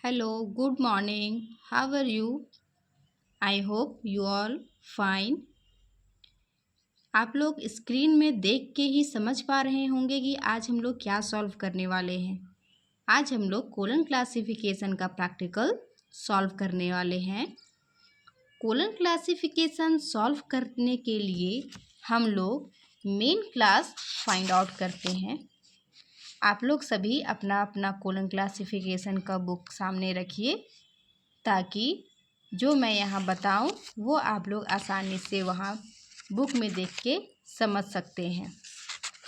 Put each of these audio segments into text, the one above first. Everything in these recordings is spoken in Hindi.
Hello, good morning. How are you? I hope you all fine. आप लोग स्क्रीन में देख के ही समझ पा रहे होंगे कि आज हम लोग क्या सॉल्व करने वाले हैं। आज हम लोग कोलन क्लासिफिकेशन का प्रैक्टिकल सॉल्व करने वाले हैं। कोलन क्लासिफिकेशन सॉल्व करने के लिए हम लोग मेन क्लास फाइंड आउट करते हैं। आप लोग सभी अपना अपना कोलन क्लासिफिकेशन का बुक सामने रखिए ताकि जो मैं यहाँ बताऊँ वो आप लोग आसानी से वहाँ बुक में देख के समझ सकते हैं।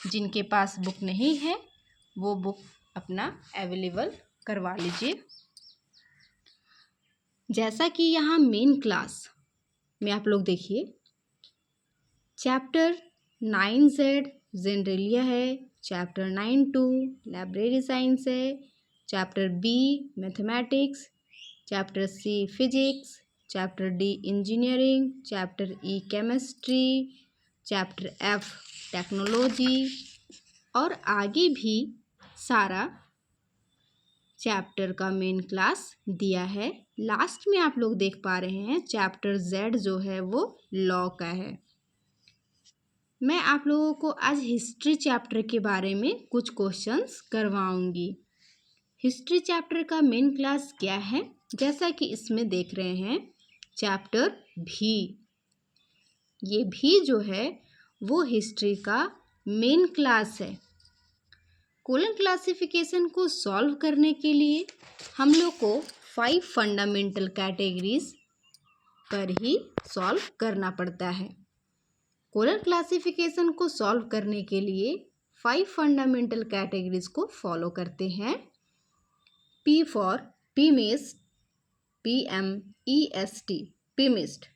जिनके पास बुक नहीं है वो बुक अपना अवेलेबल करवा लीजिए। जैसा कि यहाँ मेन क्लास में आप लोग देखिए, चैप्टर 9Z जनरलिया है, चैप्टर 9-2 लाइब्रेरी साइंस है, chapter B mathematics, chapter C physics, chapter D engineering, chapter E chemistry, chapter F technology और आगे भी सारा चैप्टर का मेन क्लास दिया है। लास्ट में आप लोग देख पा रहे हैं चैप्टर जेड जो है वो लॉ का है। मैं आप लोगों को आज हिस्ट्री चैप्टर के बारे में कुछ क्वेश्चंस करवाऊंगी। हिस्ट्री चैप्टर का मेन क्लास क्या है, जैसा कि इसमें देख रहे हैं चैप्टर भी, ये भी जो है वो हिस्ट्री का मेन क्लास है। कोलन क्लासिफिकेशन को सॉल्व करने के लिए हम लोग को 5 फंडामेंटल कैटेगरीज पर ही सॉल्व करना पड़ता है। कोलन क्लासिफिकेशन को सॉल्व करने के लिए 5 फंडामेंटल कैटेगरीज को फॉलो करते हैं। P for PMEST, PMEST, PMEST.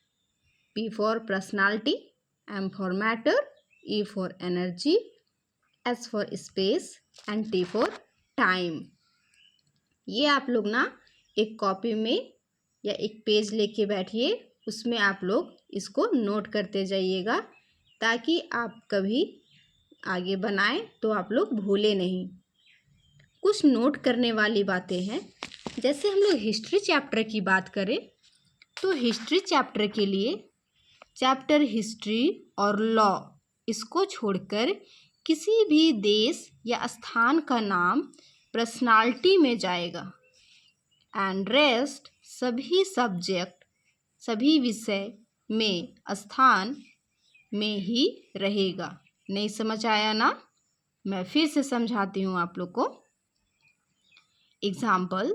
P for personality, M for matter, E for energy, S for space and T for time. ये आप लोग ना एक कॉपी में या एक पेज लेके बैठिए, उसमें आप लोग इसको नोट करते जाइएगा ताकि आप कभी आगे बनाएं तो आप लोग भूले नहीं। कुछ नोट करने वाली बातें हैं। जैसे हम लोग हिस्ट्री चैप्टर की बात करें तो हिस्ट्री चैप्टर के लिए चैप्टर हिस्ट्री और लॉ इसको छोड़कर किसी भी देश या स्थान का नाम पर्सनालिटी में जाएगा एंड रेस्ट सभी सब्जेक्ट, सभी विषय में स्थान में ही रहेगा। नहीं समझ आया ना? मैं फिर से समझाती हूँ आप लोग को। एग्जाम्पल,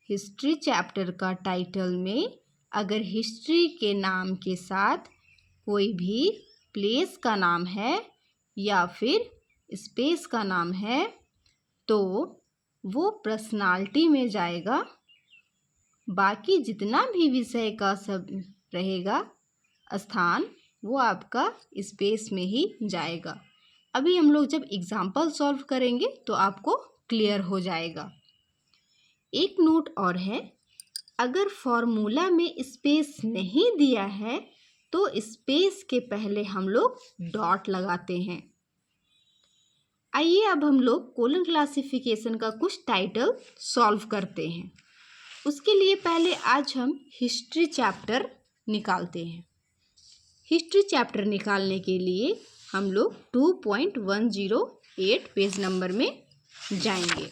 हिस्ट्री चैप्टर का टाइटल में अगर हिस्ट्री के नाम के साथ कोई भी प्लेस का नाम है या फिर स्पेस का नाम है तो वो पर्सनालिटी में जाएगा। बाकी जितना भी विषय का सब रहेगा स्थान वो आपका स्पेस में ही जाएगा। अभी हम लोग जब एग्जाम्पल सॉल्व करेंगे तो आपको क्लियर हो जाएगा। एक नोट और है, अगर फॉर्मूला में स्पेस नहीं दिया है तो स्पेस के पहले हम लोग डॉट लगाते हैं। आइए अब हम लोग कोलन क्लासिफिकेशन का कुछ टाइटल सॉल्व करते हैं। उसके लिए पहले आज हम हिस्ट्री चैप्टर निकालते हैं। हिस्ट्री चैप्टर निकालने के लिए हम लोग 2.108 पेज नंबर में जाएंगे।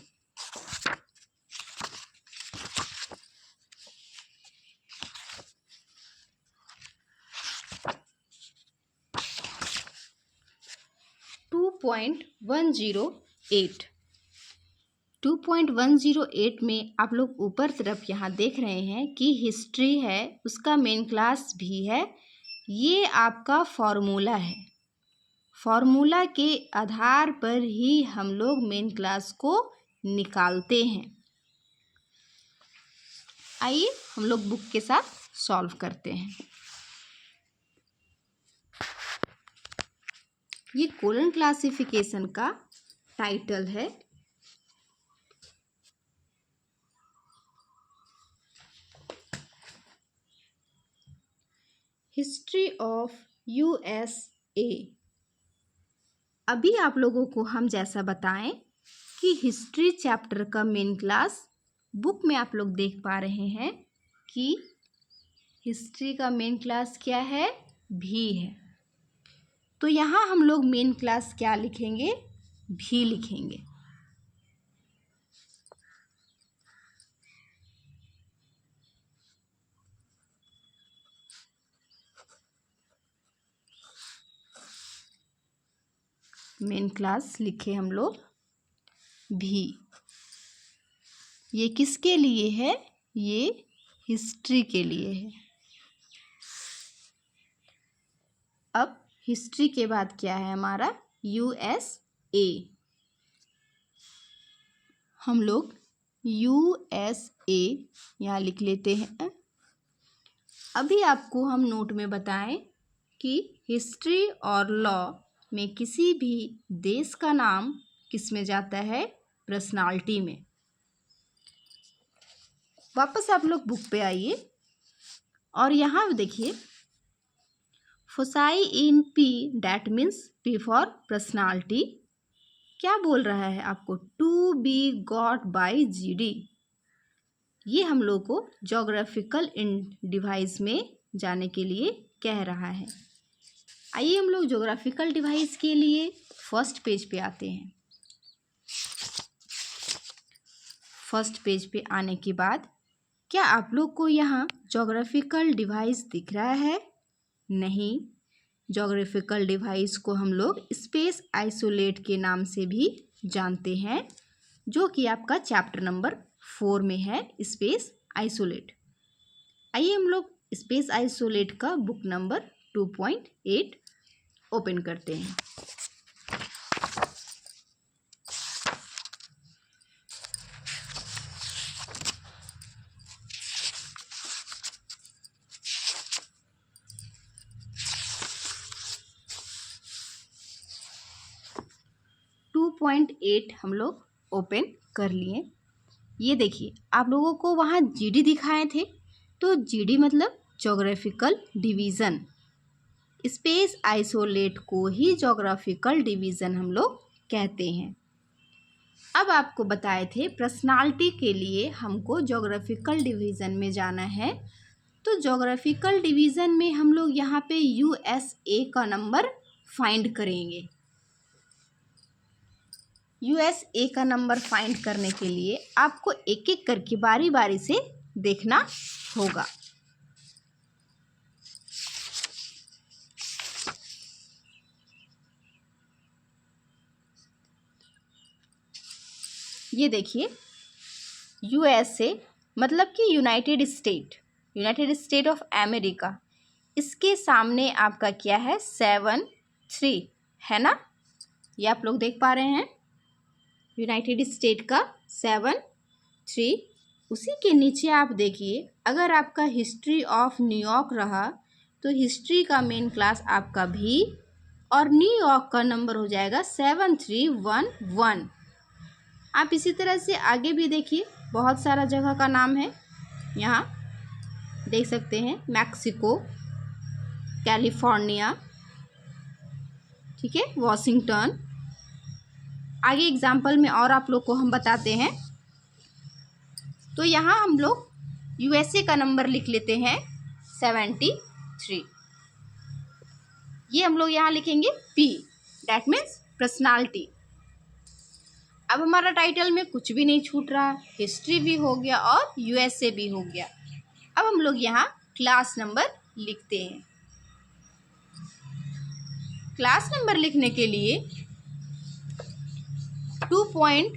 टू पॉइंट 108 में आप लोग ऊपर तरफ यहाँ देख रहे हैं कि हिस्ट्री है, उसका मेन क्लास भी है। ये आपका फॉर्मूला है। फॉर्मूला के आधार पर ही हम लोग मेन क्लास को निकालते हैं। आइए हम लोग बुक के साथ सॉल्व करते हैं। ये कोलन क्लासिफिकेशन का टाइटल है। History of USA। अभी आप लोगों को हम जैसा बताएं कि हिस्ट्री चैप्टर का मेन क्लास बुक में आप लोग देख पा रहे हैं कि हिस्ट्री का मेन क्लास क्या है, भी है। तो यहाँ हम लोग मेन क्लास क्या लिखेंगे, भी लिखेंगे। मेन क्लास लिखे हम लोग भी। ये किसके लिए है, ये हिस्ट्री के लिए है। अब हिस्ट्री के बाद क्या है हमारा, USA। हम लोग USA यहाँ लिख लेते हैं। अभी आपको हम नोट में बताएं कि हिस्ट्री और लॉ में किसी भी देश का नाम किस में जाता है, पर्सनालिटी में। वापस आप लोग बुक पे आइए और यहाँ देखिए, फोसाई in P, that means P for personality. क्या बोल रहा है आपको, to be got by GD। ये हम लोग को जोग्राफिकल डिवाइस में जाने के लिए कह रहा है। आइए हम लोग जोग्राफिकल डिवाइस के लिए फर्स्ट पेज पे आते हैं। फर्स्ट पेज पे आने के बाद क्या आप लोग को यहाँ जोग्राफिकल डिवाइस दिख रहा है? नहीं, जोग्राफिकल डिवाइस को हम लोग स्पेस आइसोलेट के नाम से भी जानते हैं, जो कि आपका चैप्टर नंबर 4 में है, स्पेस आइसोलेट। आइए हम लोग स्पेस आइसोलेट का बुक नंबर 2.8 ओपन करते हैं। पॉइंट 8 हम लोग ओपन कर लिए। ये देखिए, आप लोगों को वहाँ GD दिखाए थे, तो GD मतलब जोग्राफिकल डिवीज़न। स्पेस आइसोलेट को ही जोग्राफिकल डिवीज़न हम लोग कहते हैं। अब आपको बताए थे पर्सनालिटी के लिए हमको जोग्राफिकल डिवीज़न में जाना है, तो जोग्राफिकल डिवीज़न में हम लोग यहाँ पे USA का नंबर फाइंड करेंगे। USA का नंबर फाइंड करने के लिए आपको एक एक करके बारी बारी से देखना होगा। ये देखिए, USA मतलब कि यूनाइटेड स्टेट ऑफ अमेरिका। इसके सामने आपका क्या है, 7-3 है ना, ये आप लोग देख पा रहे हैं, यूनाइटेड स्टेट का 7-3। उसी के नीचे आप देखिए, अगर आपका हिस्ट्री ऑफ न्यूयॉर्क रहा तो हिस्ट्री का मेन क्लास आपका भी, और न्यूयॉर्क का नंबर हो जाएगा 7311। आप इसी तरह से आगे भी देखिए, बहुत सारा जगह का नाम है, यहाँ देख सकते हैं, मैक्सिको, कैलिफोर्निया, ठीक है, वॉशिंगटन। आगे एग्जाम्पल में और आप लोग को हम बताते हैं। तो यहाँ हम लोग USA का नंबर लिख लेते हैं 73। ये हम लोग यहाँ लिखेंगे P, डैट मीन्स पर्सनालिटी। अब हमारा टाइटल में कुछ भी नहीं छूट रहा, हिस्ट्री भी हो गया और USA भी हो गया। अब हम लोग यहाँ क्लास नंबर लिखते हैं। क्लास नंबर लिखने के लिए 2 पॉइंट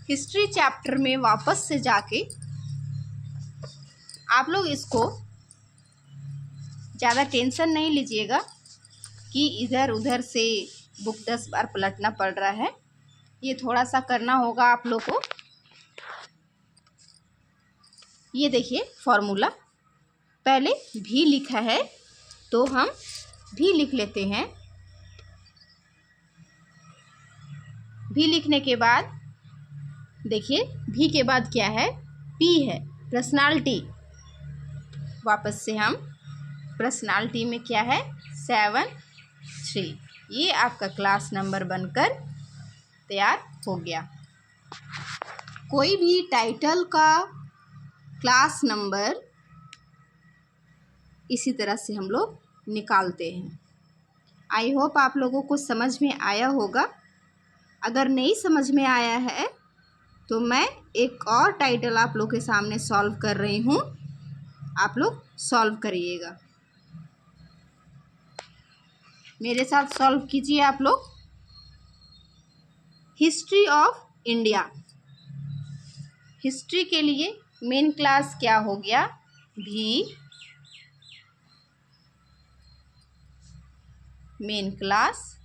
हिस्ट्री चैप्टर में वापस से जाके आप लोग इसको ज़्यादा टेंशन नहीं लीजिएगा कि इधर उधर से बुक 10 बार पलटना पड़ रहा है। ये थोड़ा सा करना होगा आप लोग को। ये देखिए फॉर्मूला, पहले भी लिखा है तो हम भी लिख लेते हैं। भी लिखने के बाद देखिए, भी के बाद क्या है, P है, पर्सनालिटी। वापस से हम पर्सनालिटी में क्या है, 7-3। ये आपका क्लास नंबर बनकर तैयार हो गया। कोई भी टाइटल का क्लास नंबर इसी तरह से हम लोग निकालते हैं। आई होप आप लोगों को समझ में आया होगा। अगर नहीं समझ में आया है तो मैं एक और टाइटल आप लोग के सामने सॉल्व कर रही हूँ, आप लोग सॉल्व करिएगा। मेरे साथ सॉल्व कीजिए आप लोग। History of India. हिस्ट्री के लिए मेन क्लास क्या हो गया? भी मेन क्लास।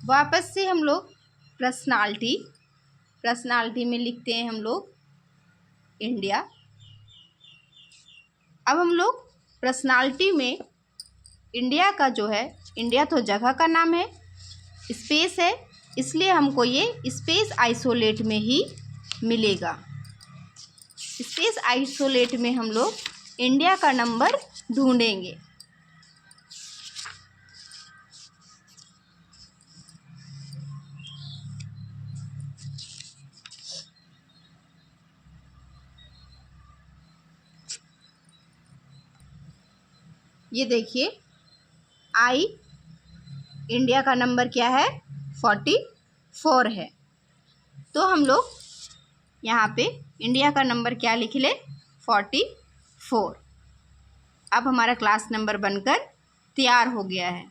वापस से हम लोग पर्सनालिटी में लिखते हैं हम लोग इंडिया। अब हम लोग पर्सनालिटी में इंडिया का जो है, इंडिया तो जगह का नाम है, स्पेस है, इसलिए हमको ये स्पेस आइसोलेट में ही मिलेगा। स्पेस आइसोलेट में हम लोग इंडिया का नंबर ढूंढेंगे। ये देखिए, आई इंडिया का नंबर क्या है? 44 है। तो हम लोग यहाँ पे इंडिया का नंबर क्या लिख ले? 44। अब हमारा क्लास नंबर बनकर तैयार हो गया है।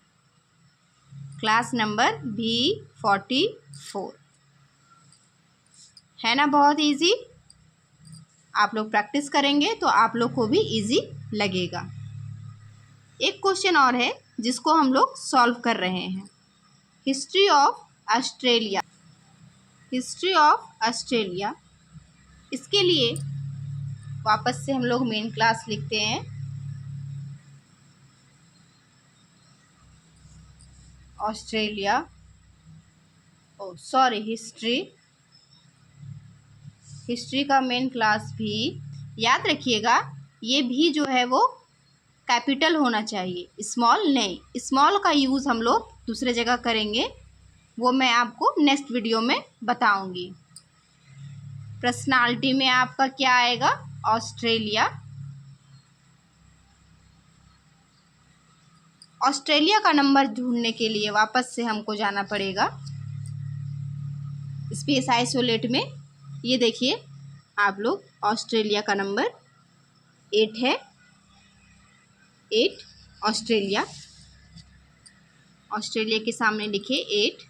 क्लास नंबर भी 44 है ना। बहुत इजी। आप लोग प्रैक्टिस करेंगे तो आप लोग को भी इजी लगेगा। एक क्वेश्चन और है जिसको हम लोग सॉल्व कर रहे हैं। History of Australia. History of Australia, इसके लिए वापस से हम लोग मेन क्लास लिखते हैं। Australia, history. हिस्ट्री का मेन क्लास भी, याद रखिएगा ये भी जो है वो कैपिटल होना चाहिए, स्मॉल नहीं। स्मॉल का यूज़ हम लोग दूसरे जगह करेंगे, वो मैं आपको नेक्स्ट वीडियो में बताऊंगी। पर्सनालिटी में आपका क्या आएगा? ऑस्ट्रेलिया। ऑस्ट्रेलिया का नंबर ढूंढने के लिए वापस से हमको जाना पड़ेगा स्पेस आइसोलेट में। ये देखिए आप लोग, ऑस्ट्रेलिया का नंबर 8 है। 8 ऑस्ट्रेलिया। ऑस्ट्रेलिया के सामने लिखिए 8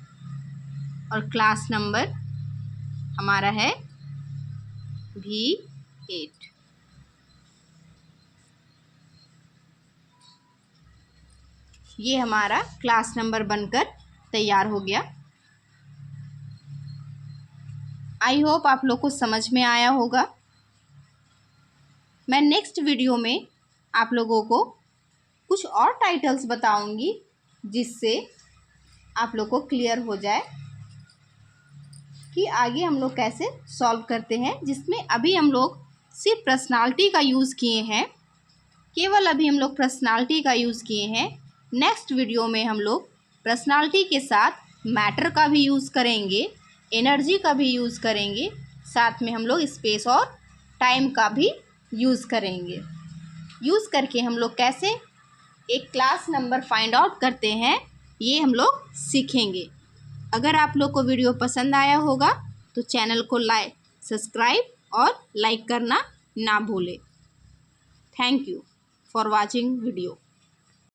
और क्लास नंबर हमारा है भी 8। ये हमारा क्लास नंबर बनकर तैयार हो गया। आई होप आप लोग को समझ में आया होगा। मैं नेक्स्ट वीडियो में आप लोगों को कुछ और टाइटल्स बताऊंगी जिससे आप लोग को क्लियर हो जाए कि आगे हम लोग कैसे सॉल्व करते हैं, जिसमें अभी हम लोग सिर्फ पर्सनालिटी का यूज़ किए हैं। केवल अभी हम लोग पर्सनालिटी का यूज़ किए हैं। नेक्स्ट वीडियो में हम लोग पर्सनालिटी के साथ मैटर का भी यूज़ करेंगे, एनर्जी का भी यूज़ करेंगे, साथ में हम लोग स्पेस और टाइम का भी यूज़ करेंगे। यूज़ करके हम लोग कैसे एक क्लास नंबर फाइंड आउट करते हैं, ये हम लोग सीखेंगे। अगर आप लोग को वीडियो पसंद आया होगा तो चैनल को सब्सक्राइब और लाइक करना ना भूलें। Thank you for watching video.